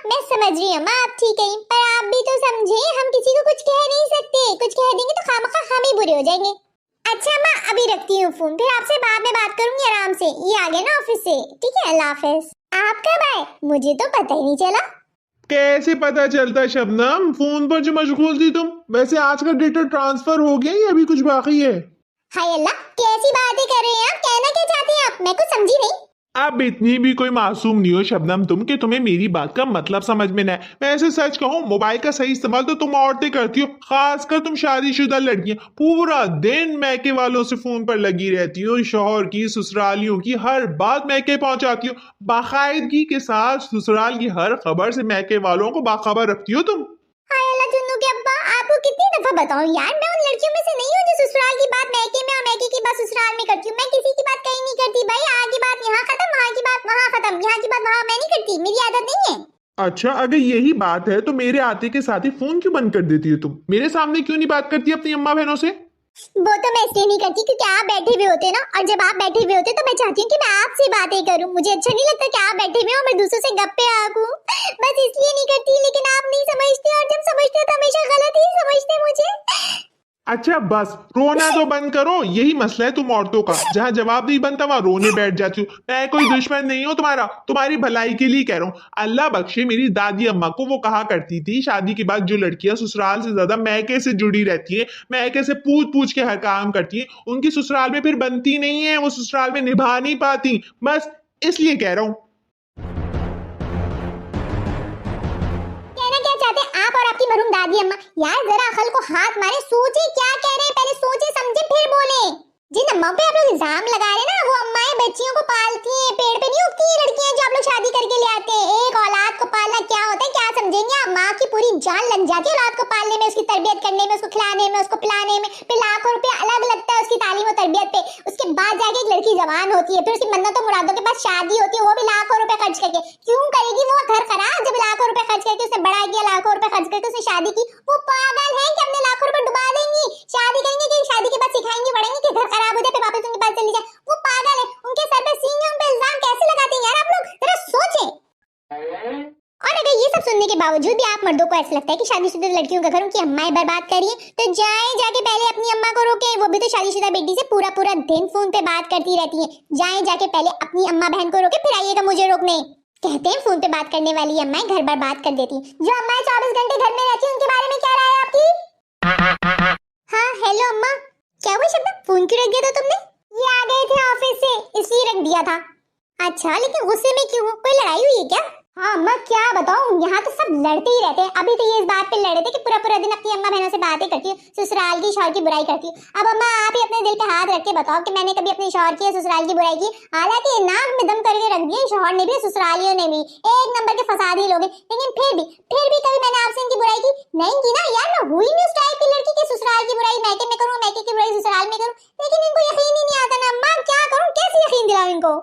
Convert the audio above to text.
मैं समझ रही हूँ आप ठीक है, पर आप भी तो समझे, हम किसी को कुछ कह नहीं सकते, कुछ कह देंगे तो खामखा हम ही बुरे हो जाएंगे। अच्छा अम्मा, अभी रखती हूँ फोन, फिर आपसे बाद में बात करूंगी आराम से। ये आ गए ना ऑफिस से, ठीक है, अल्लाह हाफिज। आप कब आए? मुझे तो पता ही नहीं चला। कैसे पता चलता शबनम, फोन पर जो मशगूल थी तुम। वैसे आज का डेटा ट्रांसफर हो गया या अभी कुछ बाकी है? हाय अल्लाह, कैसी बातें कर रहे हैं आप? कहना क्या चाहते हैं आप? मैं कुछ समझी नहीं। अब इतनी भी कोई मासूम नहीं हो शबनम तुम कि तुम्हें मेरी बात का मतलब समझ में ना आए। मैं ऐसे सच कहूँ, मोबाइल का सही इस्तेमाल तो तुम औरतें करती हो, खासकर तुम शादीशुदा लड़कियां। पूरा दिन मैके वालों से फोन पर लगी रहती हो, शौहर की, ससुरालियों की हर बात मैके पहुंचाती हो। बाकायदगी के साथ ससुराल की हर खबर से मैके वालों को बाखबर रखती हो तुम। हाय अल्लाह, चुन्नू के अब्बा, आपको कितनी दफा बताऊं यार, मैं उन लड़कियों में से नहीं हूँ जो ससुराल की बात मैके में और मैके की बात ससुराल में करती हूँ। मैं किसी की बात कहीं नहीं करती भाई। यहाँ की बात यहाँ खत्म, वहाँ की बात वहाँ खत्म, यहाँ की बात वहाँ मैं नहीं करती, मेरी आदत नहीं है। अच्छा, अगर यही बात है तो मेरे आते के साथ ही फोन क्यों बंद कर देती हो तुम? मेरे सामने क्यों नहीं बात करती अपनी अम्मा बहनों से? वो तो मैं इसलिए नहीं करती क्योंकि आप बैठे हुए होते ना, और जब आप बैठे हुए होते तो मैं चाहती हूँ कि मैं आपसे बातें करूँ। मुझे अच्छा नहीं लगता कि आप बैठे हुए हो और मैं दूसरों से गप्पे आकूं। बस इसलिए नहीं करती, लेकिन आप नहीं समझते, और जब समझते हो तो हमेशा गलत ही समझते मुझे। अच्छा बस, रोना तो बंद करो। यही मसला है तुम औरतों का, जहाँ जवाब नहीं बनता वहां रोने बैठ जाती हो। मैं कोई दुश्मन नहीं हूँ तुम्हारा, तुम्हारी भलाई के लिए कह रहा हूँ। अल्लाह बख्शे मेरी दादी अम्मा को, वो कहा करती थी शादी के बाद जो लड़कियां ससुराल से ज्यादा मैके से जुड़ी रहती है, मैके से पूछ पूछ के हर काम करती है, उनकी ससुराल में फिर बनती नहीं है, वो ससुराल में निभा नहीं पाती। बस इसलिए कह रहा हूँ। कहना क्या चाहते हैं आप और आपकी मरहूम दादी अम्मा? यार जरा अकल को हाथ मारे, सोचे क्या कह रहे हैं, पहले सोचे समझे फिर बोले। जिन अम्माओं पे आप लोग इल्जाम लगा रहे हैं ना, वो अम्माएं बच्चियों को पालती हैं, पेड़ पे नहीं उगती है लड़कियां जो आप लोग शादी करके ले आते हैं। एक औलाद को पालना क्या होता है, क्या समझेंगे आप? माँ की पूरी जान लग जाती है औलाद को पालने में, उसकी तरबियत करने में, उसको खिलाने में, उसको पिलाने में, फिर लाखों रुपया अलग लगता है उसकी तालीम और तरबियत पे। उसके बाद जाके एक लड़की जवान होती है, फिर उसकी मन्नतों मुरादों के पास शादी होती है, वो भी लाखों रुपए खर्च करके। क्यों करेगी वो घर खराब जब लाखों रुपए खर्च करके उसने बड़ा किया, लाखों रुपए खर्च करके उसने शादी की? वो पागल है कि अपने लाखों रुपए डुबा देंगी? शादी करेंगे कि शादी के बाद सिखाएंगे बढ़ेंगे कि घर खराब हो जाए फिर वापस उनके पास चली जाए? वो पागल है। उनके सर पे सीनियों पे इल्जाम कैसे लगाते हैं यार आप लोग, जरा सोचें। और अगर ये सब सुनने के बावजूद भी आप मर्दों को ऐसा लगता है कि शादीशुदा लड़कियों का घर उनकी अम्माएं बर्बाद करिए, तो जाएं जाके पहले अपनी अम्मा को रोकें। वो भी तो शादीशुदा बेटी से पूरा पूरा दिन फोन पे बात करती रहती है। जाएं जाके पहले अपनी अम्मा बहन को रोके, फिर आइएगा मुझे रोकने। कहते हैं फोन पे बात करने वाली अम्माएं घर बर्बाद कर देती हैं। जो अम्माएं 24 घंटे घर में रहती हैं उनके बारे में क्या राय है आपकी? हाँ हेलो अम्मा, क्या हुआ शब्द, फोन क्यों रख दिया था तुमने? ये आ गए थे ऑफिस से इसलिए रख दिया था। अच्छा, लेकिन गुस्से में क्यों, कोई लड़ाई हुई है क्या? हाँ अम्मा क्या बताऊं, यहाँ तो सब लड़ते ही रहते हैं। अभी तो ये इस बात पे लड़े थे कि पूरा पूरा दिन अपनी अम्मा बहनों से बातें करती हूँ, ससुराल की शौहर की बुराई करती हूँ। अब अम्मा आप ही अपने दिल पे हाथ रख के बताओ कि मैंने कभी अपने शौहर की या ससुराल की बुराई की? हालांकि नाक में दम करके रख दिए शौहर ने भी, ससुरालियों ने भी, एक नंबर के फसादी लोग हैं, लेकिन फिर भी कभी मैंने आपसे इनकी बुराई की नहीं की ना यार। मैं हुई नहीं उस टाइप की लड़की कि ससुराल की बुराई मैके में करूँ, मैके की बुराई ससुराल में करूँ। लेकिन इनको यकीन ही नहीं आता ना अम्मा, क्या करूँ, कैसे यकीन दिलाऊं इनको?